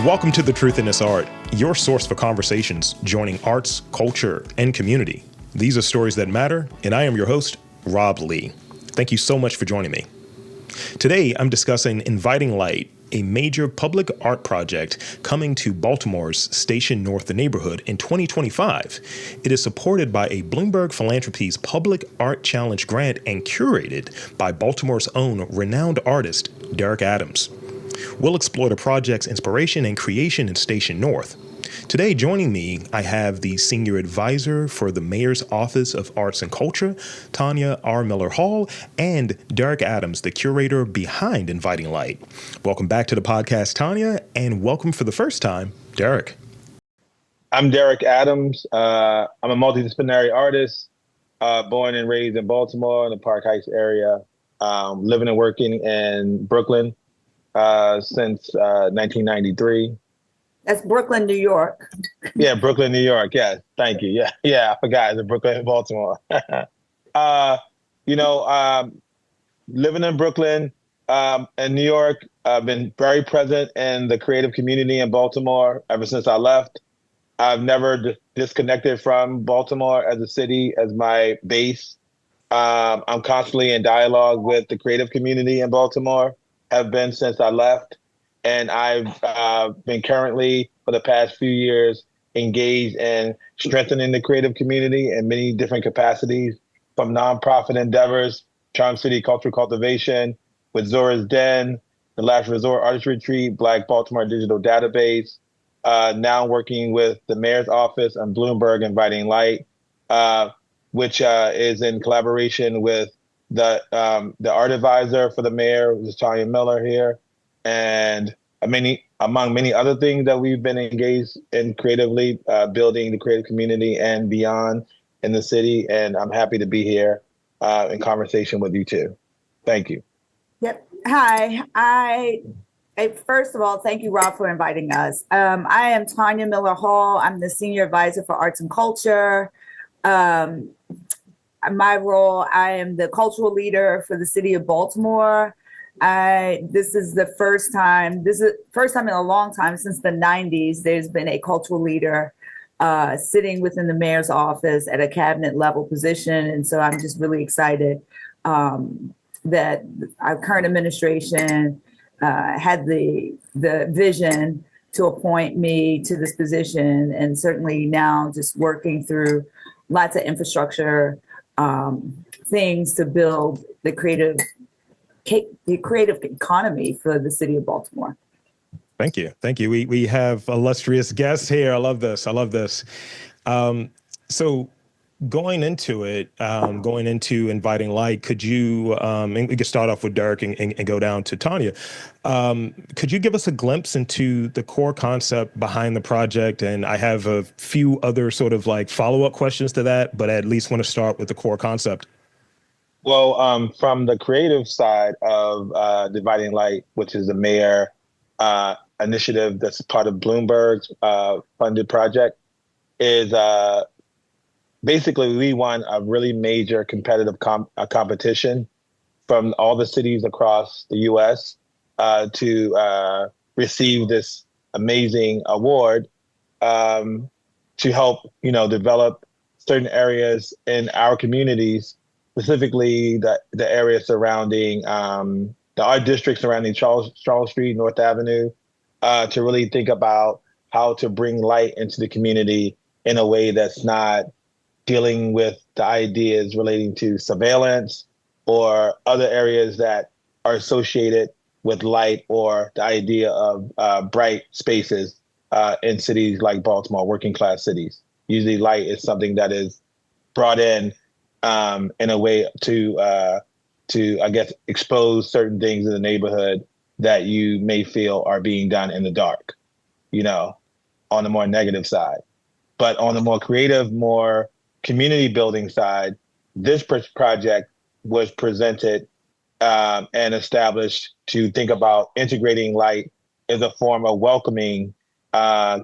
Welcome to The Truth in This Art, your source for conversations joining arts, culture, and community. These are stories that matter, and I am your host, Rob Lee. Thank you so much for joining me. Today, I'm discussing Inviting Light, a major public art project coming to Baltimore's Station North neighborhood in 2025. It is supported by a Bloomberg Philanthropies Public Art Challenge grant and curated by Baltimore's own renowned artist, Derrick Adams. We'll explore the project's inspiration and creation in Station North. Today, joining me, I have the Senior Advisor for the Mayor's Office of Arts and Culture, Tonya R. Miller Hall, and Derrick Adams, the curator behind Inviting Light. Welcome back to the podcast, Tonya, and welcome for the first time, Derrick. I'm Derrick Adams. I'm a multidisciplinary artist, born and raised in Baltimore in the Park Heights area, living and working in Brooklyn since 1993. That's Brooklyn, New York. Yeah, Brooklyn, New York. Yeah, thank you. Yeah, I forgot. It's Brooklyn and Baltimore. Living in Brooklyn and New York, I've been very present in the creative community in Baltimore ever since I left. I've never disconnected from Baltimore as a city, as my base. I'm constantly in dialogue with the creative community in Baltimore, have been since I left. And I've been currently, for the past few years, engaged in strengthening the creative community in many different capacities, from nonprofit endeavors, Charm City Cultural Cultivation, with Zora's Den, the Last Resort Artist Retreat, Black Baltimore Digital Database, now working with the Mayor's Office and Bloomberg Inviting Light, which is in collaboration with the art advisor for the mayor, which is Tonya Miller here, and among many other things that we've been engaged in creatively, building the creative community and beyond in the city. And I'm happy to be here in conversation with you too. Thank you. Yep. Hi. First of all, thank you, Rob, for inviting us. I am Tonya Miller Hall. I'm the Senior Advisor for Arts and Culture. My role, I am the cultural leader for the city of Baltimore. This is the first time in a long time, since the 90s, there's been a cultural leader sitting within the mayor's office at a cabinet level position. And so I'm just really excited that our current administration had the vision to appoint me to this position. And certainly now just working through lots of infrastructure things to build the creative economy for the city of Baltimore. Thank you. We have illustrious guests here. I love this. So going into Inviting Light, could you, and we could start off with Derrick and go down to Tonya. Could you give us a glimpse into the core concept behind the project? And I have a few other sort of like follow-up questions to that, but I at least want to start with the core concept. Well, from the creative side of Inviting Light, which is the mayor initiative that's part of Bloomberg's funded project, is basically we won a really major competitive competition from all the cities across the U.S. To receive this amazing award to help, develop certain areas in our communities, specifically the area surrounding the art district surrounding Charles Street, North Avenue, to really think about how to bring light into the community in a way that's not dealing with the ideas relating to surveillance or other areas that are associated with light, or the idea of bright spaces in cities like Baltimore, working class cities. Usually light is something that is brought in a way to I guess, expose certain things in the neighborhood that you may feel are being done in the dark, on the more negative side. But on the more creative, more community building side, this project was presented and established to think about integrating light as a form of welcoming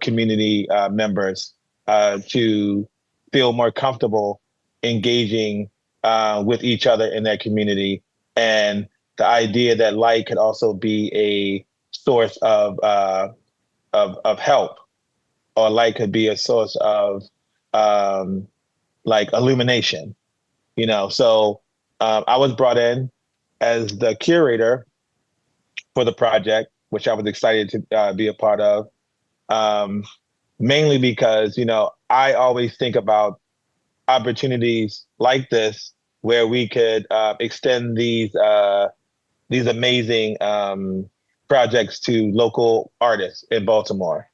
community members to feel more comfortable engaging with each other in that community. And the idea that light could also be a source of of help, or light could be a source of like illumination, you know. So I was brought in as the curator for the project, which I was excited to be a part of, mainly because, you know, I always think about opportunities like this where we could extend these amazing projects to local artists in Baltimore.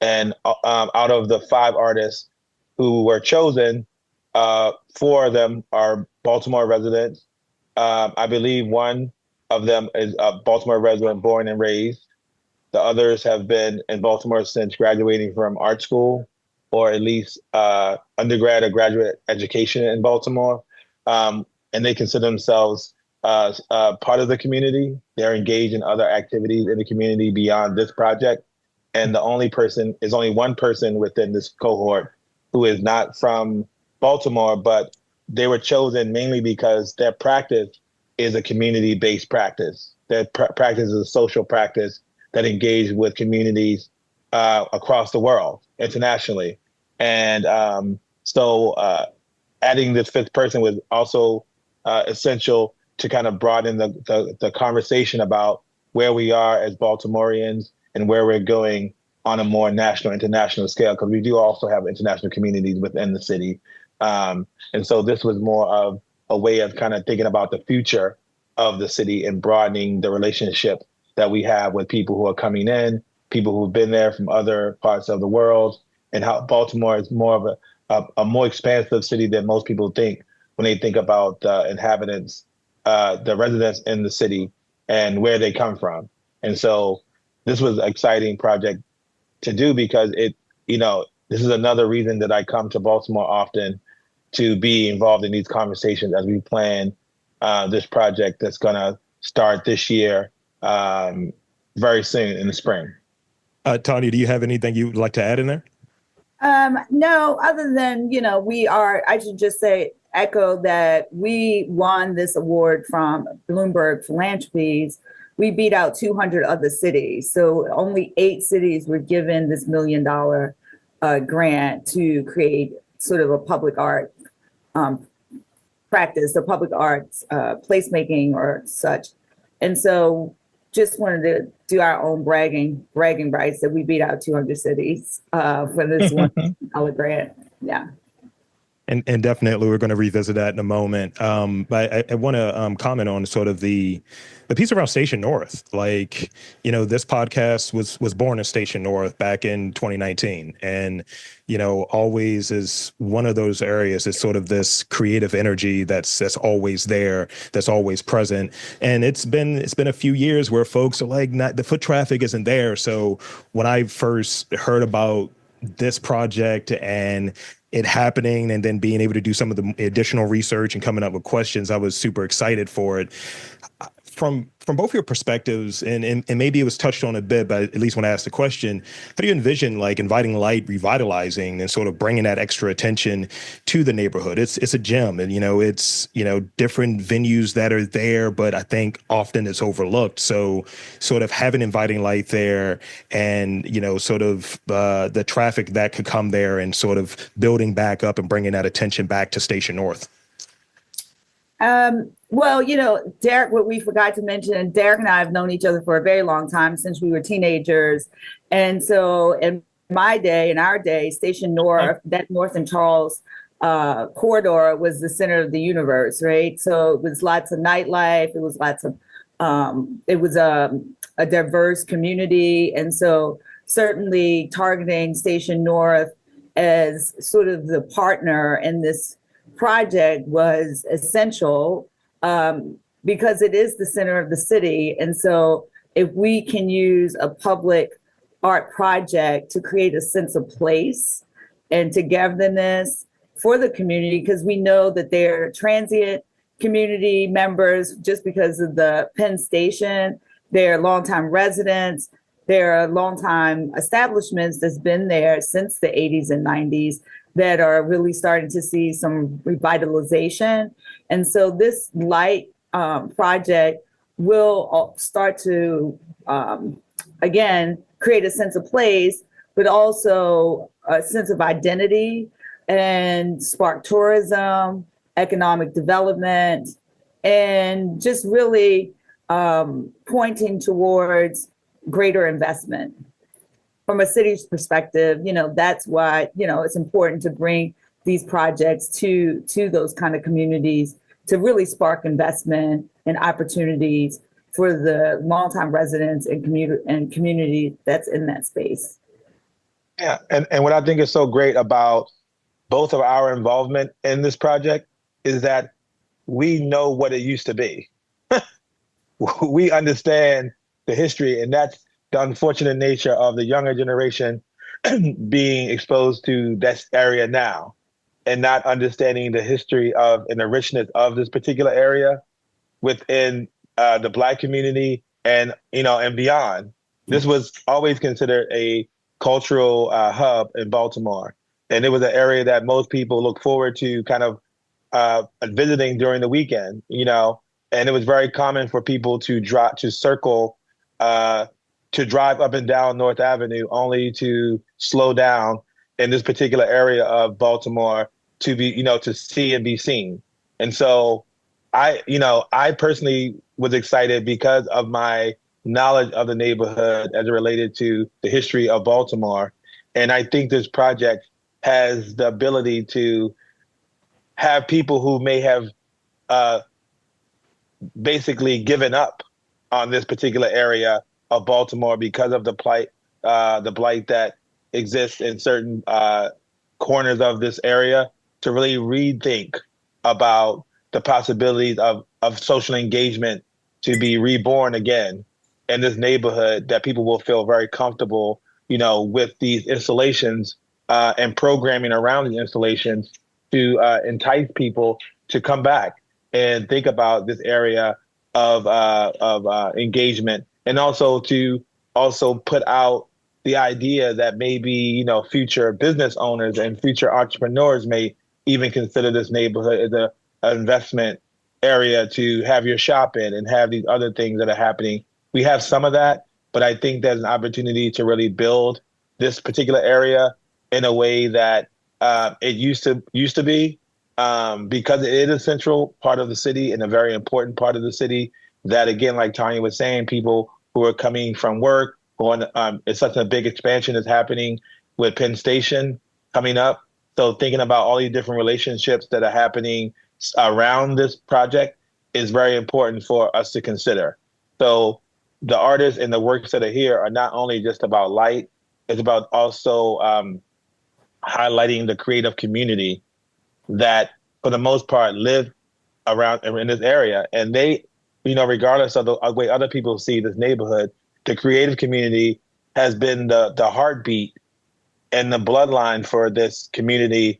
And out of the 5 artists who were chosen, 4 of them are Baltimore residents. I believe one of them is a Baltimore resident, born and raised. The others have been in Baltimore since graduating from art school, or at least undergrad or graduate education in Baltimore. And they consider themselves part of the community. They're engaged in other activities in the community beyond this project. And the only one person within this cohort who is not from Baltimore, but they were chosen mainly because their practice is a community-based practice. Their practice is a social practice that engage with communities across the world, internationally. And so adding this 5th person was also essential to kind of broaden the conversation about where we are as Baltimoreans and where we're going on a more national, international scale, because we do also have international communities within the city. And so this was more of a way of kind of thinking about the future of the city and broadening the relationship that we have with people who are coming in, people who've been there from other parts of the world, and how Baltimore is more of a more expansive city than most people think when they think about the inhabitants, the residents in the city and where they come from. And so this was an exciting project to do because this is another reason that I come to Baltimore often, to be involved in these conversations as we plan this project that's going to start this year, very soon in the spring. Tonya, do you have anything you would like to add in there? No, other than, I should just echo that we won this award from Bloomberg Philanthropies. We beat out 200 other cities. So only 8 cities were given this $1 million grant to create sort of a public art practice, a public arts placemaking or such. And so just wanted to do our own bragging rights that we beat out 200 cities for this $1 million grant. Yeah. And definitely, we're going to revisit that in a moment. But I want to comment on sort of the piece around Station North. Like, this podcast was born in Station North back in 2019, and always is one of those areas. It's sort of this creative energy that's always there, that's always present. And it's been a few years where folks are like, the foot traffic isn't there. So when I first heard about this project and it happening, and then being able to do some of the additional research and coming up with questions, I was super excited for it. From both your perspectives, and maybe it was touched on a bit, but at least when I asked the question, how do you envision like inviting light, revitalizing, and sort of bringing that extra attention to the neighborhood? It's a gem, and it's different venues that are there, but I think often it's overlooked. So sort of having inviting light there, and sort of the traffic that could come there, and sort of building back up and bringing that attention back to Station North. Well, Derrick, what we forgot to mention, Derrick and I have known each other for a very long time, since we were teenagers. And so in our day, Station North, that North and Charles corridor was the center of the universe, right? So it was lots of nightlife. It was lots of, it was a diverse community. And so certainly targeting Station North as sort of the partner in this project was essential, because it is the center of the city. And so if we can use a public art project to create a sense of place and togetherness for the community, because we know that they're transient community members just because of the Penn Station, they're longtime residents, they're longtime establishments that's been there since the 80s and 90s that are really starting to see some revitalization. And so this light project will start to, again, create a sense of place, but also a sense of identity and spark tourism, economic development, and just really pointing towards greater investment. From a city's perspective, that's why, it's important to bring these projects to those kind of communities to really spark investment and opportunities for the longtime residents and community that's in that space. Yeah, and what I think is so great about both of our involvement in this project is that we know what it used to be. We understand the history, and that's the unfortunate nature of the younger generation being exposed to this area now and not understanding the history of and the richness of this particular area within the Black community and beyond. This was always considered a cultural hub in Baltimore, and it was an area that most people look forward to kind of visiting during the weekend. And it was very common for people to drive up and down North Avenue only to slow down in this particular area of Baltimore to be, to see and be seen. And so I personally was excited because of my knowledge of the neighborhood as it related to the history of Baltimore. And I think this project has the ability to have people who may have basically given up on this particular area of Baltimore because of the blight that exists in certain corners of this area, to really rethink about the possibilities of social engagement to be reborn again in this neighborhood, that people will feel very comfortable, with these installations and programming around the installations to entice people to come back and think about this area of engagement, and also to put out the idea that maybe future business owners and future entrepreneurs may even consider this neighborhood as an investment area to have your shop in and have these other things that are happening. We have some of that, but I think there's an opportunity to really build this particular area in a way that it used to be, because it is a central part of the city and a very important part of the city that, again, like Tonya was saying, people who are coming from work, it's such a big expansion that's happening with Penn Station coming up. So thinking about all these different relationships that are happening around this project is very important for us to consider. So the artists and the works that are here are not only just about light, it's about also highlighting the creative community that, for the most part, live around in this area. And they, regardless of the way other people see this neighborhood, the creative community has been the heartbeat and the bloodline for this community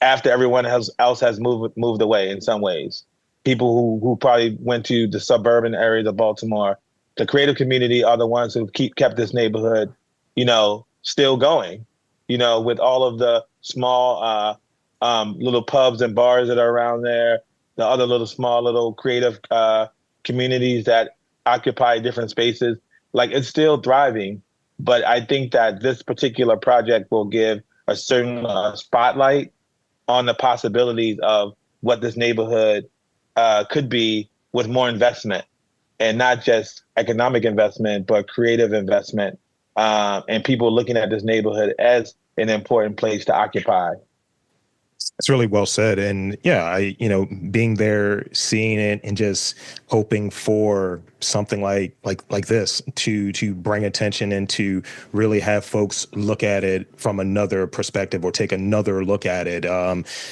after everyone else has moved away in some ways. People who probably went to the suburban areas of Baltimore, the creative community are the ones who kept this neighborhood, still going, with all of the small little pubs and bars that are around there, the other little creative communities that occupy different spaces. Like, it's still thriving, but I think that this particular project will give a certain spotlight on the possibilities of what this neighborhood could be with more investment, and not just economic investment, but creative investment, and people looking at this neighborhood as an important place to occupy. It's really well said. And yeah, being there, seeing it, and just hoping for something like this to bring attention and to really have folks look at it from another perspective or take another look at it.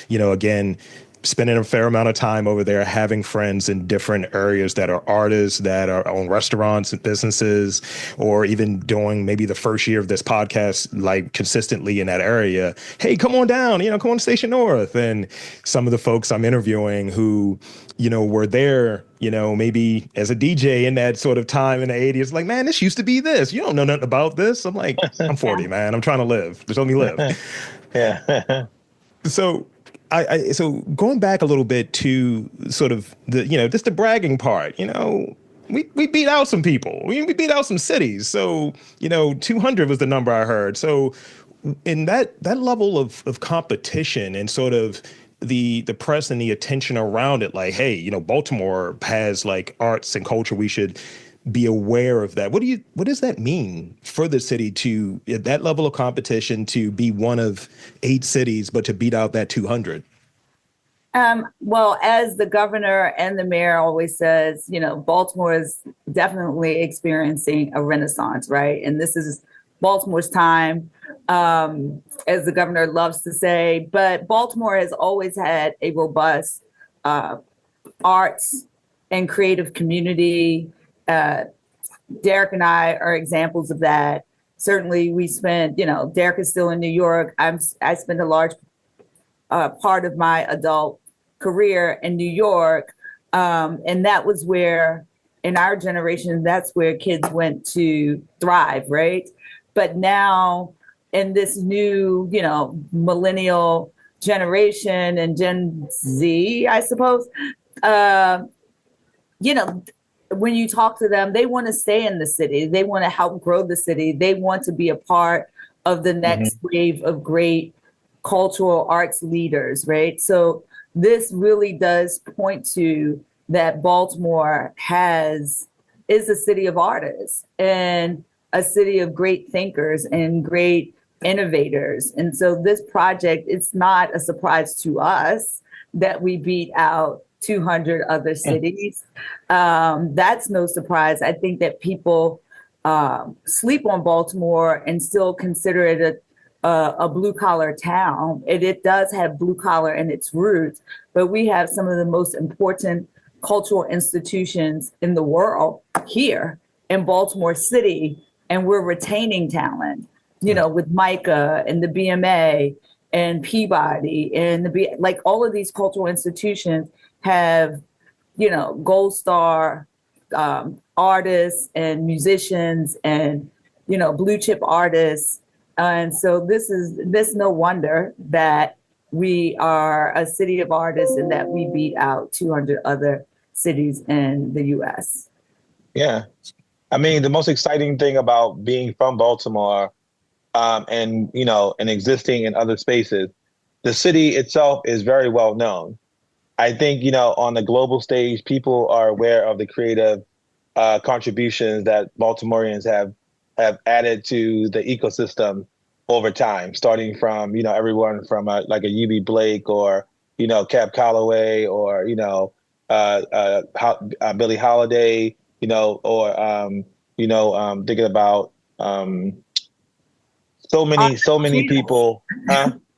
Again, spending a fair amount of time over there, having friends in different areas that are artists, that are own restaurants and businesses, or even doing maybe the first year of this podcast, like consistently in that area. Hey, come on down, come on to Station North. And some of the folks I'm interviewing who, were there, maybe as a DJ in that sort of time in the 80s, like, man, this used to be this. You don't know nothing about this. I'm like, I'm 40, man. I'm trying to live. Just let me live. Yeah. So so going back a little bit to sort of the, just the bragging part, we beat out some people. We beat out some cities. So, 200 was the number I heard. So in that level of competition and sort of the press and the attention around it, like, hey, Baltimore has like arts and culture. We should be aware of that. What does that mean for the city to, at that level of competition, to be one of 8 cities, but to beat out that 200? Well, as the governor and the mayor always says, Baltimore is definitely experiencing a renaissance, right? And this is Baltimore's time, as the governor loves to say. But Baltimore has always had a robust arts and creative community. Derrick and I are examples of that. Certainly, we spent, Derrick is still in New York. I spent a large part of my adult career in New York. And that was where, in our generation, that's where kids went to thrive, right? But now in this new, millennial generation and Gen Z, I suppose, when you talk to them, they want to stay in the city. They want to help grow the city. They want to be a part of the next wave of great cultural arts leaders, right? So this really does point to that Baltimore is a city of artists and a city of great thinkers and great innovators. And so this project, it's not a surprise to us that we beat out 200 other cities. That's no surprise. I think that people sleep on Baltimore and still consider it a blue collar town. It does have blue collar in its roots, but we have some of the most important cultural institutions in the world here in Baltimore City, and we're retaining talent, with MICA and the BMA and Peabody and like all of these cultural institutions have, gold star artists and musicians and, blue chip artists. And so this no wonder that we are a city of artists and that we beat out 200 other cities in the U.S. Yeah. I mean, the most exciting thing about being from Baltimore and existing in other spaces, the city itself is very well known. I think, on the global stage, people are aware of the creative contributions that Baltimoreans have added to the ecosystem over time, starting from, everyone from like a UB Blake or, Cab Calloway or, Billie Holiday, thinking about so many people.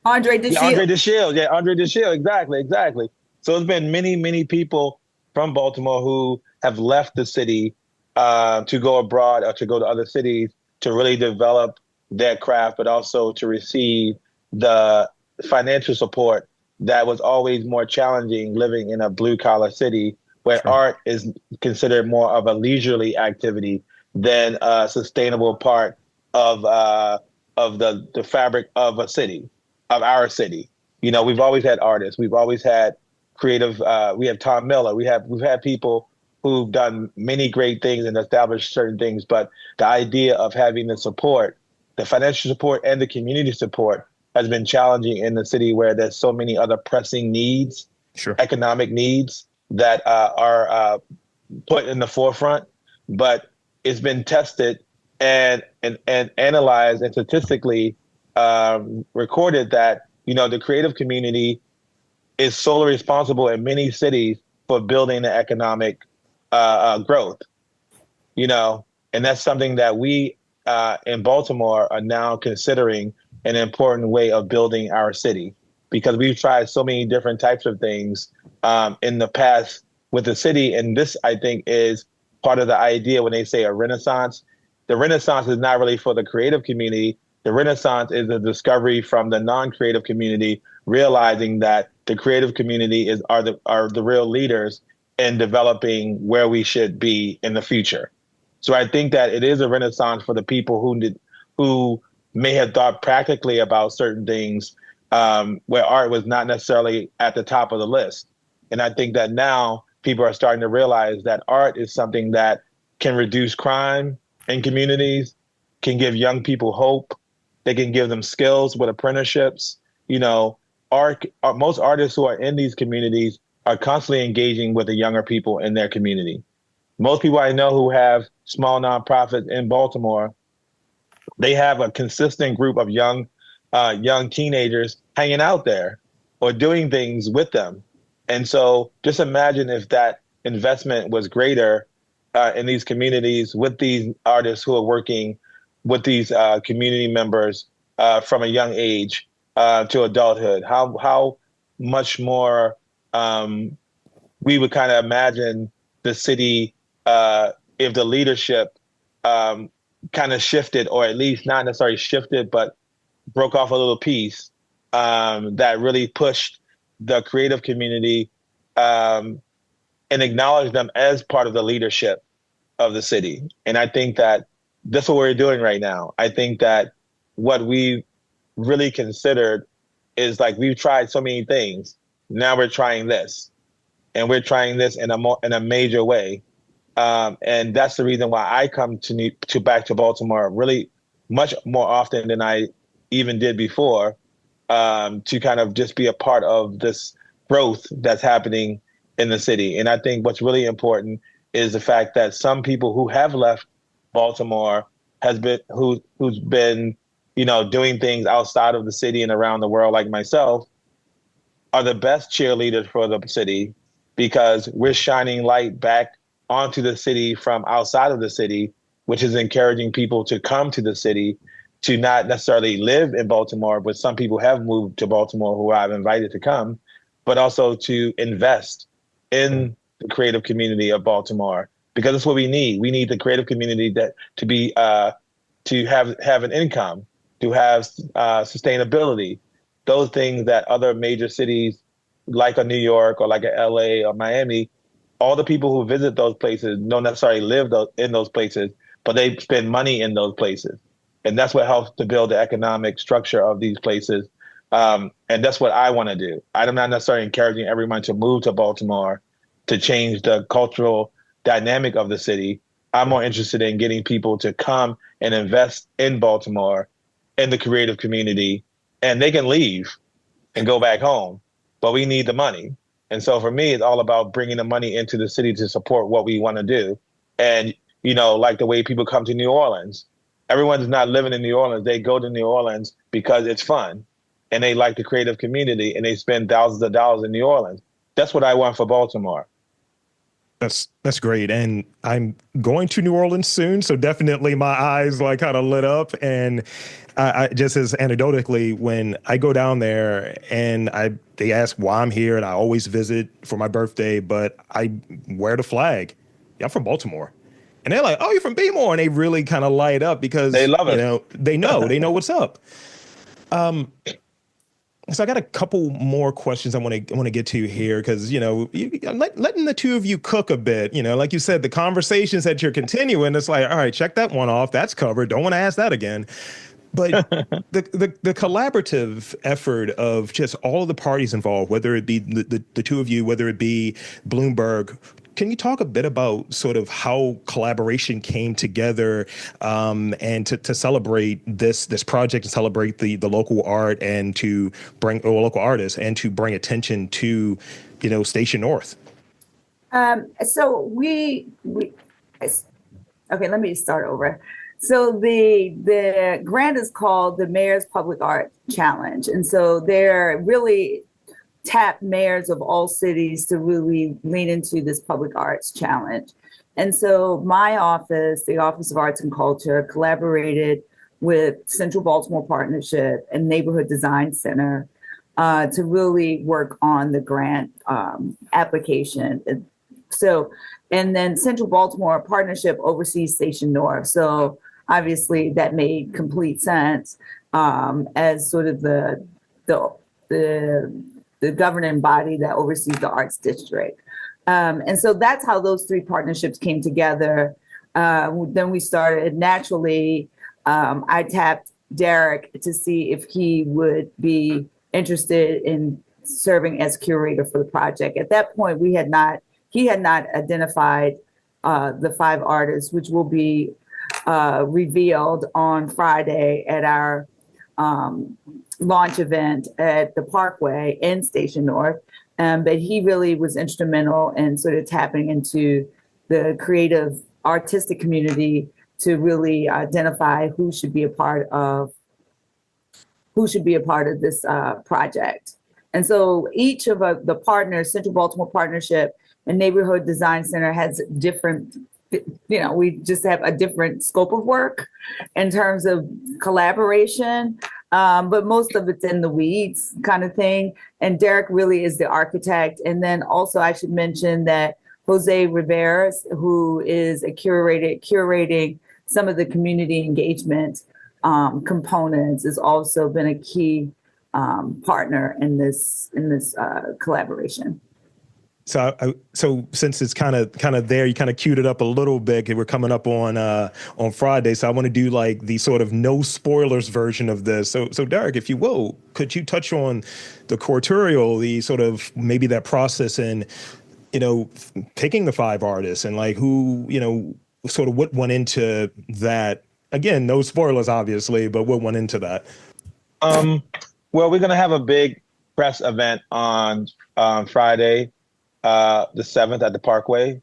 Andre DeShields. Yeah, Andre DeShields. Yeah, Andre DeShields. Exactly. So there's been many people from Baltimore who have left the city to go abroad or to go to other cities to really develop their craft, but also to receive the financial support that was always more challenging living in a blue collar city where Sure. art is considered more of a leisurely activity than a sustainable part of the fabric of a city, of our city. We've always had artists. We've always had creative. We have Tom Miller. We've had people who've done many great things and established certain things. But the idea of having the support, the financial support and the community support has been challenging in the city where there's so many other pressing needs, Sure. economic needs that are put in the forefront. But it's been tested and analyzed and statistically recorded that, the creative community is solely responsible in many cities for building the economic growth, and that's something that we in Baltimore are now considering an important way of building our city, because we've tried so many different types of things in the past with the city. And this, I think, is part of the idea when they say a renaissance. The renaissance is not really for the creative community. The renaissance is a discovery from the non-creative community, realizing that the creative community are the real leaders in developing where we should be in the future. So I think that it is a renaissance for the people who may have thought practically about certain things where art was not necessarily at the top of the list. And I think that now people are starting to realize that art is something that can reduce crime in communities, can give young people hope. They can give them skills with apprenticeships. You know, most artists who are in these communities are constantly engaging with the younger people in their community. Most people I know who have small nonprofits in Baltimore, they have a consistent group of young teenagers hanging out there or doing things with them. And so just imagine if that investment was greater in these communities with these artists who are working with these community members from a young age to adulthood. How much more we would kind of imagine the city if the leadership kind of shifted, or at least not necessarily shifted, but broke off a little piece that really pushed the creative community and acknowledged them as part of the leadership of the city. And I think that that's what we're doing right now. I think that what we really considered is like, we've tried so many things. Now we're trying this, and we're trying this in a major way. And that's the reason why I come to back to Baltimore really much more often than I even did before, to kind of just be a part of this growth that's happening in the city. And I think what's really important is the fact that some people who have left Baltimore who's been, you know, doing things outside of the city and around the world, like myself, are the best cheerleaders for the city, because we're shining light back onto the city from outside of the city, which is encouraging people to come to the city, to not necessarily live in Baltimore, but some people have moved to Baltimore who I've invited to come, but also to invest in the creative community of Baltimore, because that's what we need. We need the creative community to have an income, to have sustainability, those things that other major cities like a New York or like a LA or Miami, all the people who visit those places don't necessarily live in those places, but they spend money in those places. And that's what helps to build the economic structure of these places. And that's what I want to do. I'm not necessarily encouraging everyone to move to Baltimore to change the cultural dynamic of the city. I'm more interested in getting people to come and invest in Baltimore, in the creative community, and they can leave and go back home, but we need the money. And so for me, it's all about bringing the money into the city to support what we want to do. And, you know, like the way people come to New Orleans, everyone's not living in New Orleans. They go to New Orleans because it's fun and they like the creative community and they spend thousands of dollars in New Orleans. That's what I want for Baltimore. That's great. And I'm going to New Orleans soon. So definitely my eyes like kind of lit up. And I just as anecdotally, when I go down there and they ask why I'm here, and I always visit for my birthday, but I wear the flag. Yeah, I'm from Baltimore. And they're like, oh, you're from Baltimore. And they really kind of light up because they love it. You know, they know what's up. So I got a couple more questions I want to get to here, because, you know, letting the two of you cook a bit, you know, like you said, the conversations that you're continuing, it's like, all right, check that one off. That's covered. Don't want to ask that again. But the collaborative effort of just all of the parties involved, whether it be the two of you, whether it be Bloomberg, can you talk a bit about sort of how collaboration came together and to celebrate this project and celebrate the local art and to bring local artists and to bring attention to, you know, Station North? So we okay, let me start over. So the grant is called the Mayor's Public Art Challenge. And so they're really tap mayors of all cities to really lean into this public arts challenge. And so my office, the Office of Arts and Culture, collaborated with Central Baltimore Partnership and Neighborhood Design Center to really work on the grant application. So, and then Central Baltimore Partnership oversees Station North. So obviously that made complete sense as sort of the governing body that oversees the arts district. And so that's how those three partnerships came together. Then we started naturally, I tapped Derrick to see if he would be interested in serving as curator for the project. At that point, he had not identified the 5 artists, which will be revealed on Friday at our launch event at the Parkway in Station North. But he really was instrumental in sort of tapping into the creative artistic community to really identify who should be a part of this project. And so each of the partners, Central Baltimore Partnership and Neighborhood Design Center, has different, we just have a different scope of work in terms of collaboration, but most of it's in the weeds kind of thing. And Derrick really is the architect. And then also I should mention that Jose Rivera, who is curating some of the community engagement components, has also been a key partner in this collaboration. So since it's kind of there, you kind of queued it up a little bit. We're coming up on Friday, so I want to do like the sort of no spoilers version of this. So Derrick, if you will, could you touch on the curatorial, the sort of maybe that process and picking the 5 artists and like who sort of what went into that? Again, no spoilers, obviously, but what went into that? Well, we're gonna have a big press event on Friday, the 7th at the Parkway.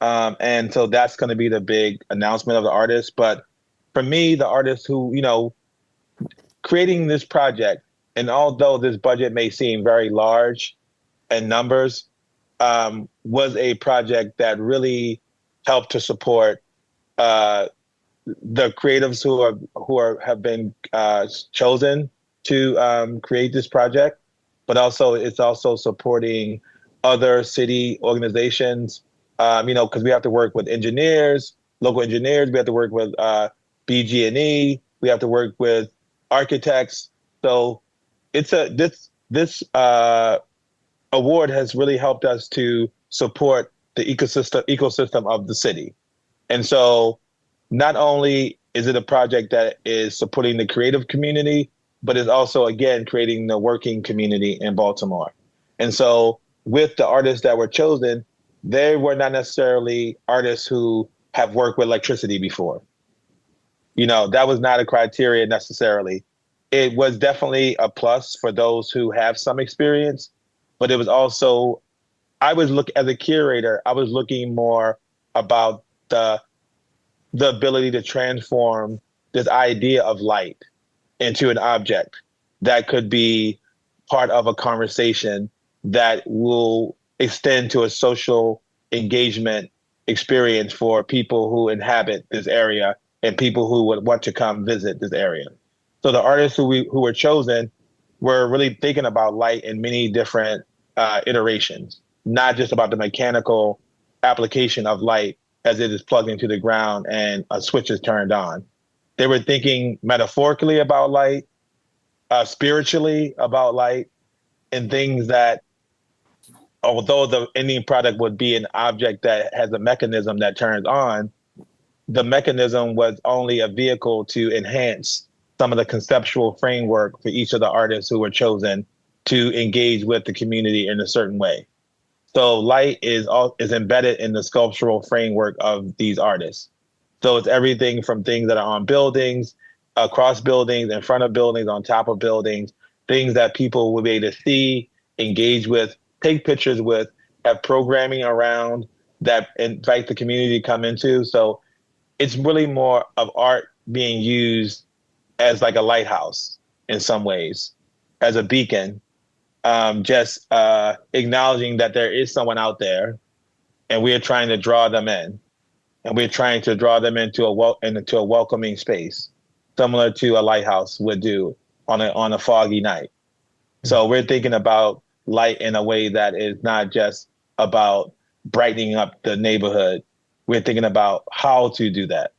And so that's going to be the big announcement of the artist. But for me, the artist who, creating this project, and although this budget may seem very large in numbers, was a project that really helped to support the creatives who have been chosen to create this project, but also it's also supporting other city organizations, because we have to work with engineers, local engineers. We have to work with BG&E. We have to work with architects. So it's this award has really helped us to support the ecosystem of the city. And so not only is it a project that is supporting the creative community, but it's also, again, creating the working community in Baltimore. And so with the artists that were chosen, they were not necessarily artists who have worked with electricity before. That was not a criteria necessarily. It was definitely a plus for those who have some experience, but it was also, as a curator, I was looking more about the ability to transform this idea of light into an object that could be part of a conversation that will extend to a social engagement experience for people who inhabit this area and people who would want to come visit this area. So the artists who were chosen were really thinking about light in many different iterations, not just about the mechanical application of light as it is plugged into the ground and a switch is turned on. They were thinking metaphorically about light, spiritually about light, and things that, although the ending product would be an object that has a mechanism that turns on, the mechanism was only a vehicle to enhance some of the conceptual framework for each of the artists who were chosen to engage with the community in a certain way. So light is embedded in the sculptural framework of these artists. So it's everything from things that are on buildings, across buildings, in front of buildings, on top of buildings, things that people will be able to see, engage with, take pictures with, have programming around that invite the community to come into. So it's really more of art being used as like a lighthouse in some ways, as a beacon, just acknowledging that there is someone out there and we are trying to draw them in. And we're trying to draw them into a welcoming space, similar to a lighthouse would do on a foggy night. So we're thinking about light in a way that is not just about brightening up the neighborhood. We're thinking about how to do that.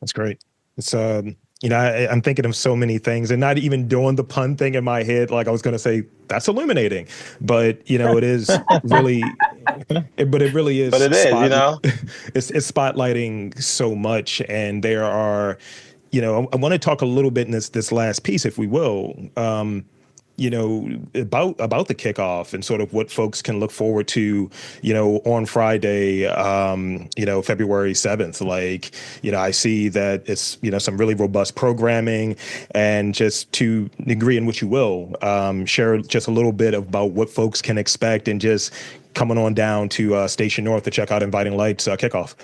That's great. It's I'm thinking of so many things and not even doing the pun thing in my head. Like I was going to say, that's illuminating, but it is really, but it really is. But it is, it's spotlighting so much. And there are, I want to talk a little bit in this last piece, if we will, about the kickoff and sort of what folks can look forward to, on Friday, February 7th. Like, I see that it's, some really robust programming, and just to the degree in which you will, share just a little bit about what folks can expect, and just coming on down to Station North to check out Inviting Lights kickoff.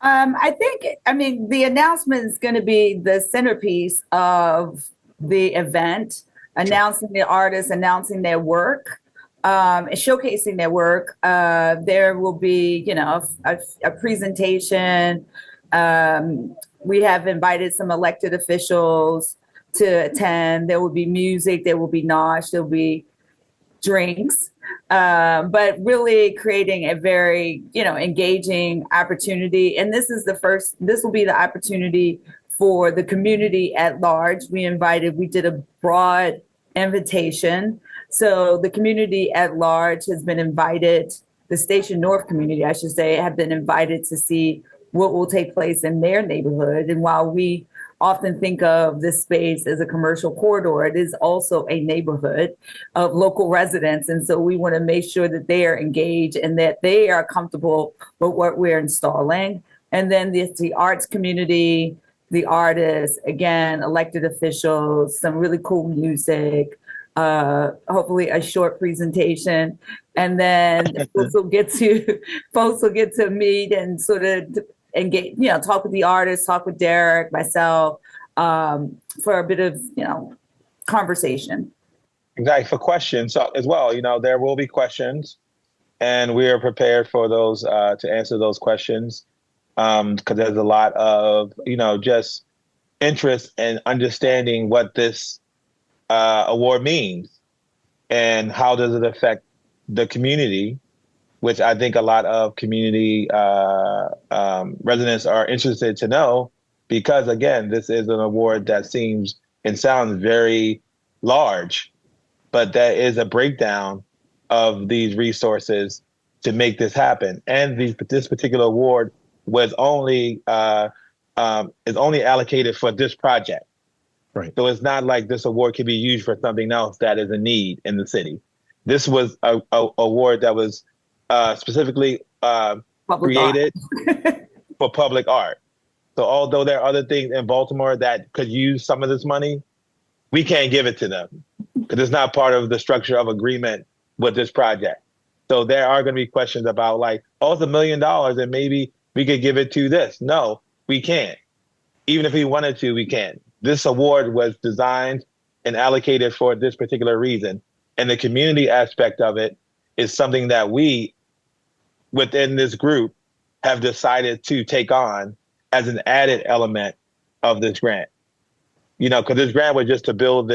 The announcement is going to be the centerpiece of the event, announcing the artists, announcing their work, and showcasing their work. There will be, a presentation. We have invited some elected officials to attend. There will be music, there will be nosh, there will be drinks, but really creating a very, engaging opportunity. And this will be the opportunity for the community at large. We did a broad invitation. So the community at large has been invited, the Station North community, I should say, have been invited to see what will take place in their neighborhood. And while we often think of this space as a commercial corridor, it is also a neighborhood of local residents. And so we want to make sure that they are engaged and that they are comfortable with what we're installing. And then the arts community, the artists, again, elected officials, some really cool music, hopefully a short presentation. And then folks will get to meet and sort of engage, talk with the artists, talk with Derrick, myself, for a bit of, conversation. Exactly, for questions. So as well, there will be questions, and we are prepared for those, to answer those questions. Because there's a lot of, just interest in understanding what this award means and how does it affect the community, which I think a lot of community residents are interested to know, because again, this is an award that seems and sounds very large, but there is a breakdown of these resources to make this happen. And this particular award was only is only allocated for this project. Right. So it's not like this award can be used for something else that is a need in the city. This was a award that was specifically created for public art. So although there are other things in Baltimore that could use some of this money, we can't give it to them because it's not part of the structure of agreement with this project. So there are going to be questions about like, oh, it's $1 million and maybe we could give it to this. No, we can't. Even if we wanted to, we can't. This award was designed and allocated for this particular reason. And the community aspect of it is something that we, within this group, have decided to take on as an added element of this grant. Because this grant was just to build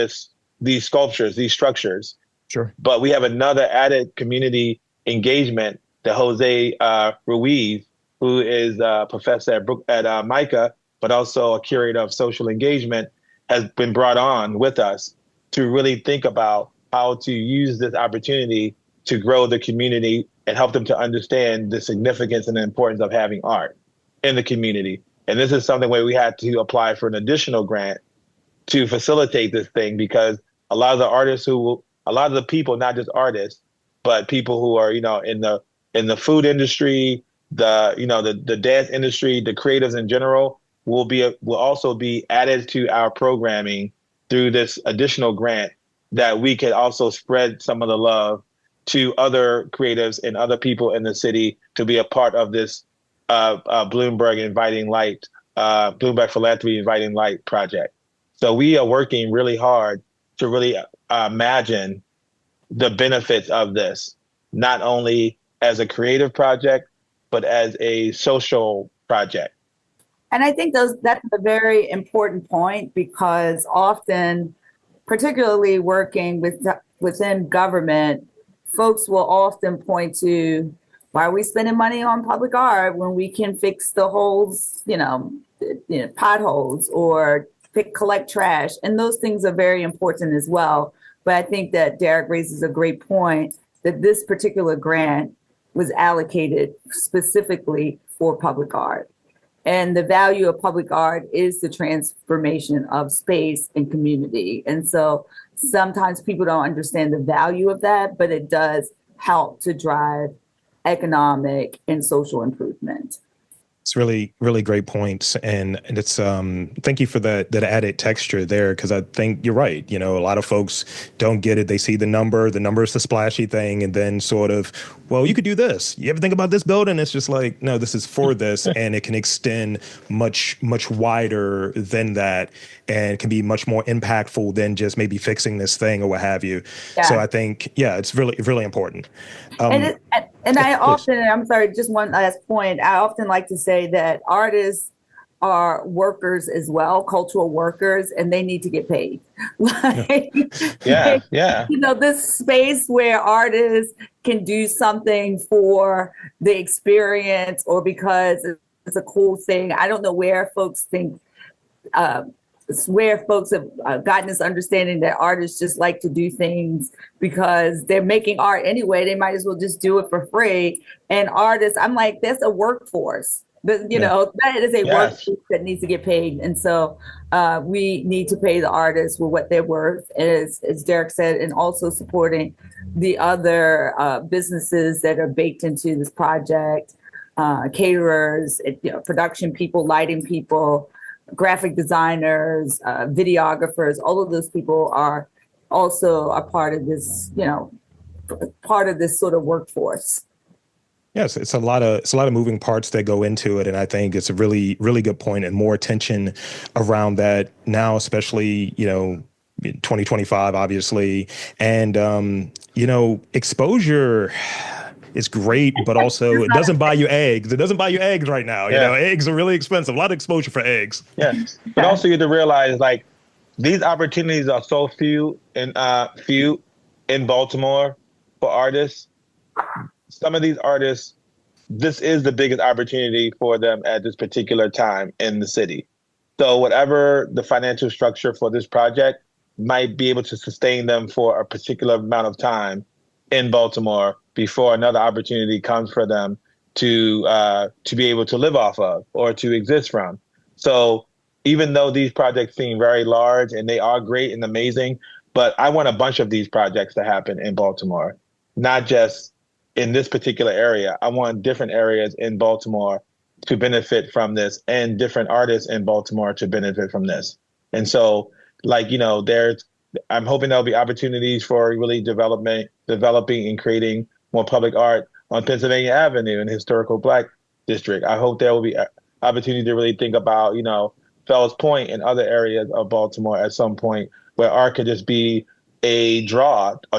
these sculptures, these structures. Sure. But we have another added community engagement that Jose Ruiz, who is a professor at MICA, but also a curator of social engagement, has been brought on with us to really think about how to use this opportunity to grow the community and help them to understand the significance and the importance of having art in the community. And this is something where we had to apply for an additional grant to facilitate this thing, because a lot of the people, not just artists, but people who are, in the food industry, the dance industry, the creatives in general, will also be added to our programming through this additional grant, that we could also spread some of the love to other creatives and other people in the city to be a part of this Bloomberg Philanthropy Inviting Light project. So we are working really hard to really imagine the benefits of this, not only as a creative project, but as a social project. And I think that's a very important point, because often, particularly working within government, folks will often point to, why are we spending money on public art when we can fix the holes, potholes, or collect trash? And those things are very important as well. But I think that Derrick raises a great point, that this particular grant was allocated specifically for public art. And the value of public art is the transformation of space and community. And so sometimes people don't understand the value of that, but it does help to drive economic and social improvement. It's really, really great points. And it's thank you for that added texture there, because I think you're right. You know, a lot of folks don't get it. They see the number is the splashy thing, and then sort of, well, you could do this. You ever think about this building? It's just like, no, this is for this, and it can extend much, much wider than that, and can be much more impactful than just maybe fixing this thing or what have you. Yeah. So I think, yeah, it's really, really important. And I often, I'm sorry, just one last point. I often like to say that artists are workers as well, cultural workers, and they need to get paid. Yeah. You know, this space where artists can do something for the experience or because it's a cool thing. I don't know where folks think, where folks have gotten this understanding that artists just like to do things because they're making art anyway. They might as well just do it for free. And artists, I'm like, that's a workforce. But, you know, that is a workforce that needs to get paid. And so we need to pay the artists with what they're worth, as Derrick said, and also supporting the other businesses that are baked into this project, caterers, production people, lighting people, graphic designers, videographers. All of those people are also a part of this, part of this sort of workforce. Yes, it's a lot of moving parts that go into it, and I think it's a really, really good point, and more attention around that now, especially 2025, obviously, and exposure is great, but also it doesn't buy you eggs. It doesn't buy you eggs right now. You know, eggs are really expensive. A lot of exposure for eggs. Yes, but also you have to realize, like, these opportunities are so few in Baltimore for artists. Some of these artists, this is the biggest opportunity for them at this particular time in the city. So whatever the financial structure for this project might be able to sustain them for a particular amount of time in Baltimore before another opportunity comes for them to be able to live off of or to exist from. So even though these projects seem very large and they are great and amazing, but I want a bunch of these projects to happen in Baltimore, not just in this particular area. I want different areas in Baltimore to benefit from this and different artists in Baltimore to benefit from this. And so, I'm hoping there'll be opportunities for really developing and creating more public art on Pennsylvania Avenue in the historical Black district. I hope there will be opportunity to really think about, Fells Point and other areas of Baltimore at some point where art could just be a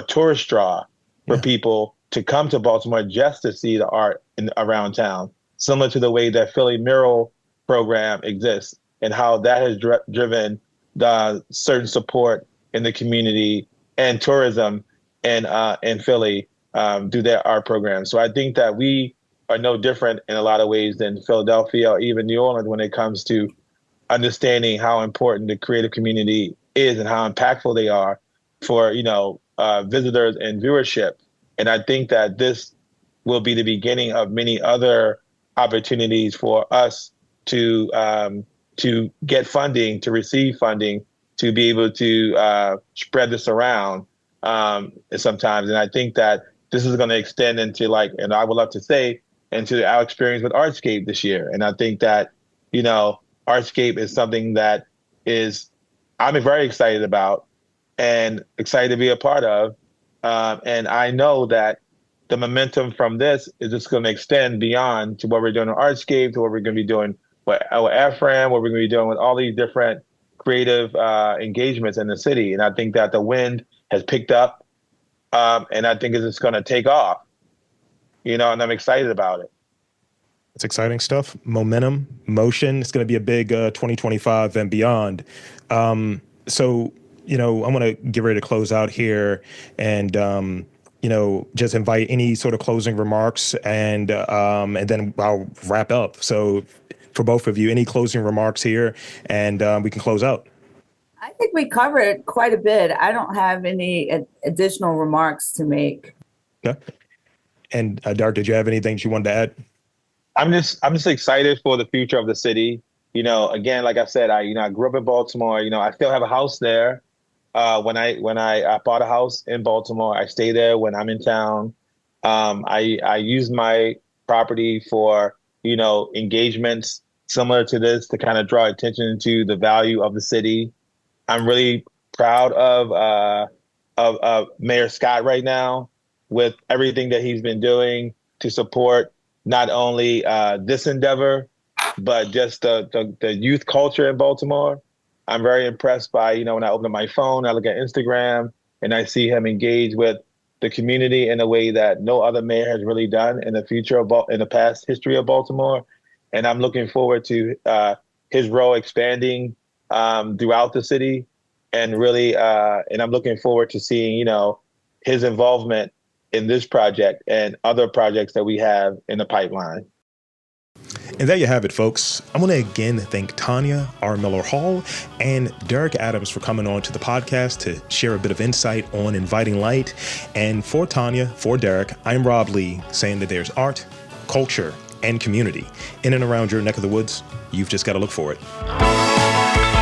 tourist draw for people to come to Baltimore just to see the art around town, similar to the way that Philly Mural program exists and how that has driven the certain support in the community and tourism in Philly do their art program. So I think that we are no different in a lot of ways than Philadelphia or even New Orleans when it comes to understanding how important the creative community is and how impactful they are for, visitors and viewership. And I think that this will be the beginning of many other opportunities for us to get funding, to receive funding, to be able to spread this around sometimes. And I think that this is going to extend into and I would love to say, into our experience with Artscape this year. And I think that, Artscape is something that I'm very excited about and excited to be a part of. And I know that the momentum from this is just going to extend beyond to what we're doing on Artscape, to what we're going to be doing with our AFRAM, what we're going to be doing with all these different creative engagements in the city. And I think that the wind has picked up, and I think it's just going to take off, and I'm excited about it. It's exciting stuff. Momentum, motion. It's going to be a big 2025 and beyond. So, I'm going to get ready to close out here and, just invite any sort of closing remarks and then I'll wrap up. So for both of you, any closing remarks here and we can close out. I think we covered quite a bit. I don't have any additional remarks to make. Okay. And Derrick, did you have anything you wanted to add? I'm just excited for the future of the city. Again, like I said, I grew up in Baltimore. I still have a house there. When I bought a house in Baltimore, I stay there when I'm in town. I use my property for engagements similar to this to kind of draw attention to the value of the city. I'm really proud of Mayor Scott right now with everything that he's been doing to support not only this endeavor, but just the youth culture in Baltimore. I'm very impressed by, when I open up my phone, I look at Instagram and I see him engage with the community in a way that no other mayor has really done in the past history of Baltimore. And I'm looking forward to his role expanding throughout the city, and really, and I'm looking forward to seeing, his involvement in this project and other projects that we have in the pipeline. And there you have it, folks. I want to again thank Tonya R. Miller Hall and Derrick Adams for coming on to the podcast to share a bit of insight on inviting light. And for Tonya, for Derrick, I'm Rob Lee, saying that there's art, culture, and community in and around your neck of the woods. You've just got to look for it.